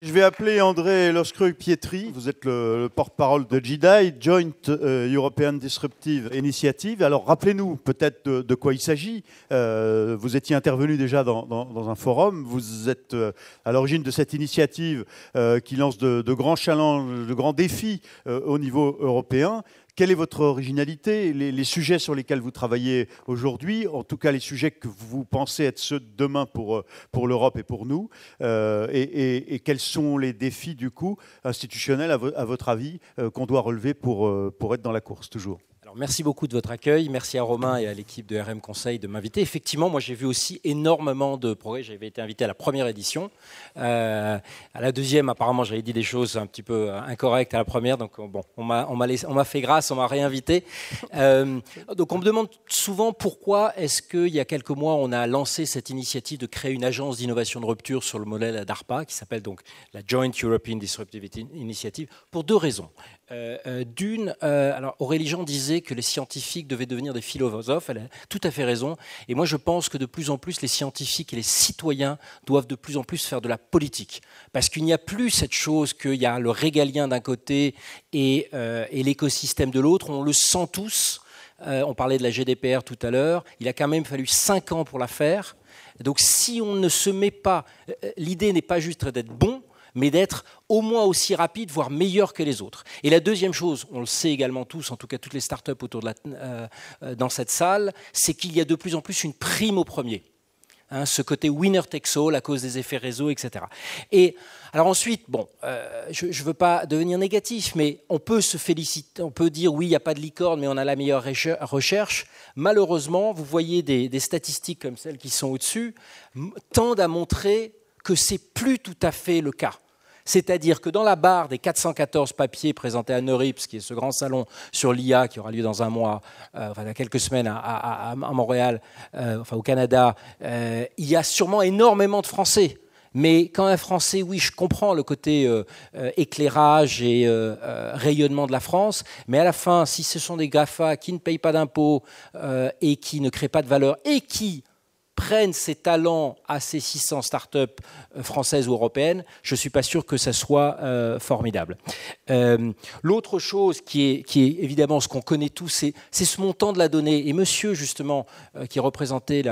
Je vais appeler André Loscrew-Pietri. Vous êtes le porte-parole de JEDI, Joint European Disruptive Initiative. Alors, rappelez-nous peut-être de quoi il s'agit. Vous étiez intervenu déjà dans un forum. Vous êtes à l'origine de cette initiative qui lance de grands challenges, de grands défis au niveau européen. Quelle est votre originalité, les sujets sur lesquels vous travaillez aujourd'hui, en tout cas les sujets que vous pensez être ceux de demain pour l'Europe et pour nous, et quels sont les défis du coup institutionnels à votre avis qu'on doit relever pour être dans la course toujours? Alors, merci beaucoup de votre accueil. Merci à Romain et à l'équipe de RM Conseil de m'inviter. Effectivement, moi j'ai vu aussi énormément de progrès. J'avais été invité à la première édition. À la deuxième, apparemment, j'avais dit des choses un petit peu incorrectes à la première. Donc bon, on m'a fait grâce, on m'a réinvité. Donc on me demande souvent pourquoi est-ce qu'il y a quelques mois, on a lancé cette initiative de créer une agence d'innovation de rupture sur le modèle d'ARPA, qui s'appelle donc la Joint European Disruptive Initiative, pour deux raisons. D'une, alors Aurélie Jean disait que les scientifiques devaient devenir des philosophes, elle a tout à fait raison, et moi je pense que de plus en plus les scientifiques et les citoyens doivent de plus en plus faire de la politique, parce qu'il n'y a plus cette chose qu'il y a le régalien d'un côté et l'écosystème de l'autre, on le sent tous, on parlait de la GDPR tout à l'heure, il a quand même fallu 5 ans pour la faire, donc si on ne se met pas, l'idée n'est pas juste d'être bon, mais d'être au moins aussi rapide, voire meilleur que les autres. Et la deuxième chose, on le sait également tous, en tout cas toutes les startups autour dans cette salle, c'est qu'il y a de plus en plus une prime au premier. Ce côté winner takes all à cause des effets réseau, etc. Et alors ensuite, bon, je ne veux pas devenir négatif, mais on peut se féliciter, on peut dire oui, il n'y a pas de licorne, mais on a la meilleure recherche. Malheureusement, vous voyez des statistiques comme celles qui sont au-dessus, tendent à montrer que ce n'est plus tout à fait le cas. C'est-à-dire que dans la barre des 414 papiers présentés à Neurips, qui est ce grand salon sur l'IA qui aura lieu dans un mois, dans quelques semaines à Montréal, au Canada, il y a sûrement énormément de Français. Mais quand un Français, oui, je comprends le côté éclairage et rayonnement de la France, mais à la fin, si ce sont des GAFA qui ne payent pas d'impôts et qui ne créent pas de valeur et qui prennent ces talents à ces 600 startups françaises ou européennes, je ne suis pas sûr que ça soit formidable. L'autre chose qui est évidemment ce qu'on connaît tous, c'est ce montant de la donnée. Et monsieur, justement, qui représentait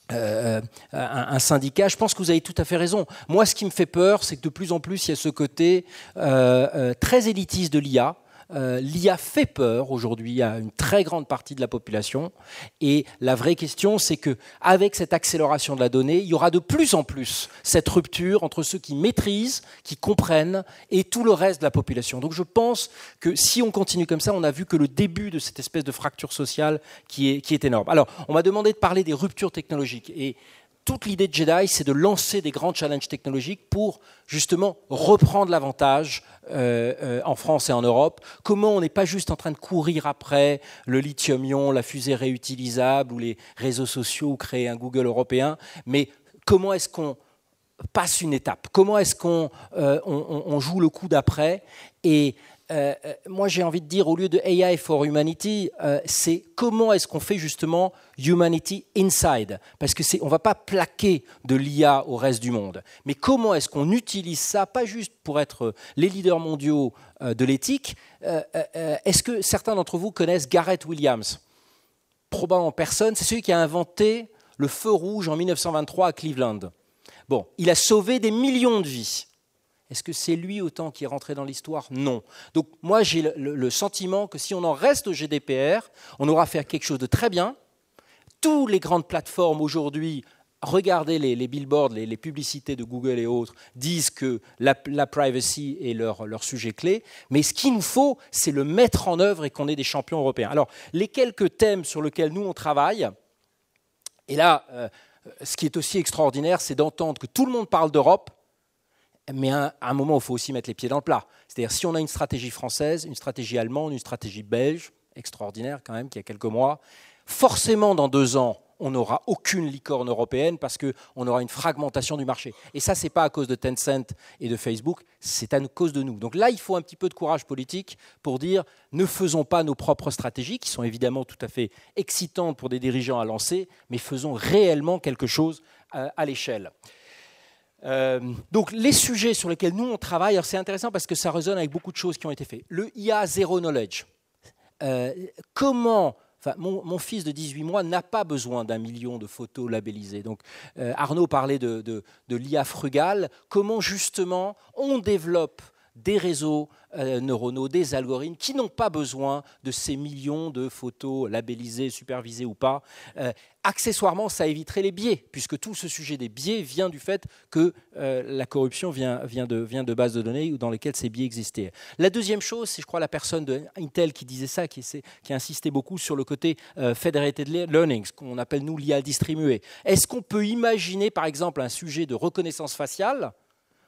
un syndicat, je pense que vous avez tout à fait raison. Moi, ce qui me fait peur, c'est que de plus en plus, il y a ce côté très élitiste de l'IA. L'IA fait peur aujourd'hui à une très grande partie de la population et la vraie question c'est qu'avec cette accélération de la donnée, il y aura de plus en plus cette rupture entre ceux qui maîtrisent, qui comprennent et tout le reste de la population. Donc je pense que si on continue comme ça, on a vu que le début de cette espèce de fracture sociale qui est énorme. Alors on m'a demandé de parler des ruptures technologiques et toute l'idée de JEDI, c'est de lancer des grands challenges technologiques pour justement reprendre l'avantage en France et en Europe. Comment on n'est pas juste en train de courir après le lithium-ion, la fusée réutilisable ou les réseaux sociaux ou créer un Google européen, mais comment est-ce qu'on passe une étape? Comment est-ce qu'on joue le coup d'après? Et moi, j'ai envie de dire, au lieu de AI for Humanity, c'est comment est-ce qu'on fait justement Humanity Inside? Parce qu'on ne va pas plaquer de l'IA au reste du monde. Mais comment est-ce qu'on utilise ça, pas juste pour être les leaders mondiaux de l'éthique? Est-ce que certains d'entre vous connaissent Gareth Williams? Probablement personne. C'est celui qui a inventé le feu rouge en 1923 à Cleveland. Bon, il a sauvé des millions de vies. Est-ce que c'est lui autant qui est rentré dans l'histoire? Non. Donc moi, j'ai le sentiment que si on en reste au GDPR, on aura fait quelque chose de très bien. Toutes les grandes plateformes aujourd'hui, regardez les billboards, les publicités de Google et autres, disent que la privacy est leur sujet clé. Mais ce qu'il nous faut, c'est le mettre en œuvre et qu'on ait des champions européens. Alors, les quelques thèmes sur lesquels nous, on travaille, et là, ce qui est aussi extraordinaire, c'est d'entendre que tout le monde parle d'Europe, mais à un moment, il faut aussi mettre les pieds dans le plat. C'est-à-dire, si on a une stratégie française, une stratégie allemande, une stratégie belge, extraordinaire quand même, qui a quelques mois, forcément, dans 2 ans, on n'aura aucune licorne européenne parce qu'on aura une fragmentation du marché. Et ça, ce n'est pas à cause de Tencent et de Facebook, c'est à cause de nous. Donc là, il faut un petit peu de courage politique pour dire ne faisons pas nos propres stratégies, qui sont évidemment tout à fait excitantes pour des dirigeants à lancer, mais faisons réellement quelque chose à l'échelle. Donc les sujets sur lesquels nous on travaille, c'est intéressant parce que ça résonne avec beaucoup de choses qui ont été faites. Le IA Zero Knowledge. Mon fils de 18 mois n'a pas besoin d'1 million de photos labellisées. Donc, Arnaud parlait de l'IA frugale. Comment justement on développe des réseaux neuronaux, des algorithmes qui n'ont pas besoin de ces millions de photos labellisées, supervisées ou pas. Accessoirement, ça éviterait les biais, puisque tout ce sujet des biais vient du fait que la corruption vient de bases de données dans lesquelles ces biais existaient. La deuxième chose, c'est, je crois, la personne de Intel qui disait ça, qui insistait beaucoup sur le côté federated learning, ce qu'on appelle nous l'IA distribuée. Est-ce qu'on peut imaginer, par exemple, un sujet de reconnaissance faciale ?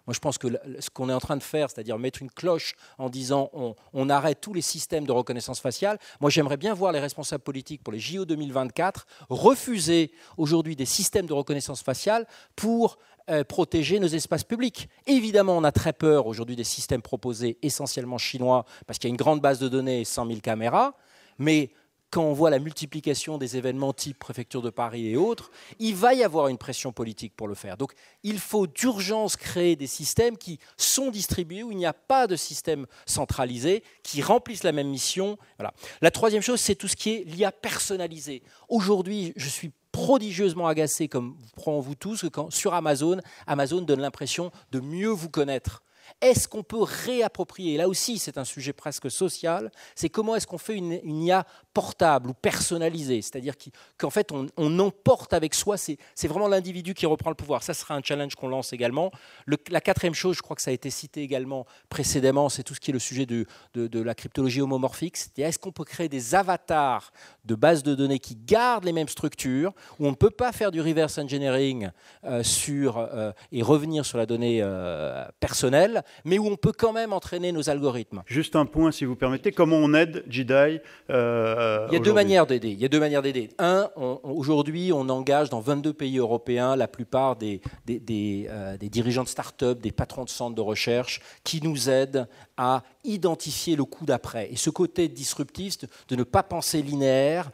Moi, je pense que ce qu'on est en train de faire, c'est-à-dire mettre une cloche en disant on arrête tous les systèmes de reconnaissance faciale, moi, j'aimerais bien voir les responsables politiques pour les JO 2024 refuser aujourd'hui des systèmes de reconnaissance faciale pour protéger nos espaces publics. Évidemment, on a très peur aujourd'hui des systèmes proposés essentiellement chinois parce qu'il y a une grande base de données et 100 000 caméras, mais quand on voit la multiplication des événements type préfecture de Paris et autres, il va y avoir une pression politique pour le faire. Donc il faut d'urgence créer des systèmes qui sont distribués, où il n'y a pas de système centralisé, qui remplissent la même mission. Voilà. La troisième chose, c'est tout ce qui est l'IA personnalisée. Aujourd'hui, je suis prodigieusement agacé, comme vous tous, que quand sur Amazon donne l'impression de mieux vous connaître. Est-ce qu'on peut réapproprier, là aussi c'est un sujet presque social, c'est comment est-ce qu'on fait une IA portable ou personnalisée, c'est-à-dire qu'en fait on emporte avec soi, c'est vraiment l'individu qui reprend le pouvoir. Ça sera un challenge qu'on lance également. La quatrième chose, je crois que ça a été cité également précédemment, c'est tout ce qui est le sujet de la cryptologie homomorphique, c'est-à-dire est-ce qu'on peut créer des avatars de bases de données qui gardent les mêmes structures, où on ne peut pas faire du reverse engineering et revenir sur la donnée personnelle, mais où on peut quand même entraîner nos algorithmes. Juste un point, si vous permettez. Comment on aide JEDI Il y a deux manières d'aider. Aujourd'hui, on engage dans 22 pays européens la plupart des dirigeants de start-up, des patrons de centres de recherche, qui nous aident à identifier le coup d'après. Et ce côté disruptif, de ne pas penser linéaire,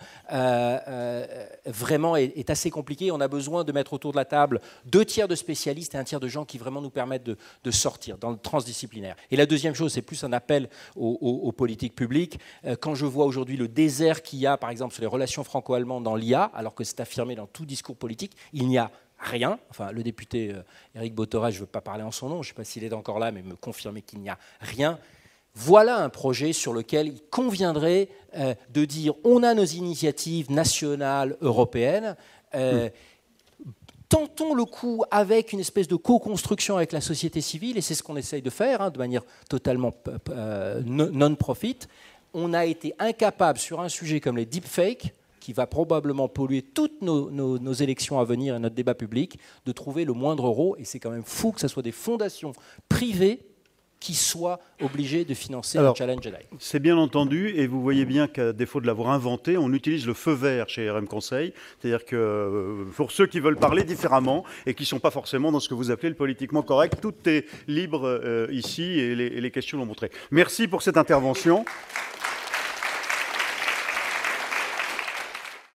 vraiment est assez compliqué. On a besoin de mettre autour de la table 2 tiers de spécialistes et 1 tiers de gens qui vraiment nous permettent de sortir dans le transdisciplinaire. Et la deuxième chose, c'est plus un appel aux politiques publiques. Quand je vois aujourd'hui le désert qu'il y a, par exemple, sur les relations franco-allemandes dans l'IA, alors que c'est affirmé dans tout discours politique, il n'y a rien. Enfin, le député Éric Bothorel, je ne veux pas parler en son nom, je ne sais pas s'il est encore là, mais me confirmer qu'il n'y a rien. Voilà un projet sur lequel il conviendrait de dire on a nos initiatives nationales, européennes, tentons le coup avec une espèce de co-construction avec la société civile, et c'est ce qu'on essaye de faire de manière totalement non-profit. On a été incapable sur un sujet comme les deepfakes, qui va probablement polluer toutes nos élections à venir et notre débat public, de trouver le moindre euro, et c'est quand même fou que ce soit des fondations privées qui soient obligés de financer le challenge JEDI. C'est bien entendu, et vous voyez bien qu'à défaut de l'avoir inventé, on utilise le feu vert chez RM Conseil, c'est-à-dire que pour ceux qui veulent parler différemment et qui ne sont pas forcément dans ce que vous appelez le politiquement correct, tout est libre ici et les questions l'ont montré. Merci pour cette intervention.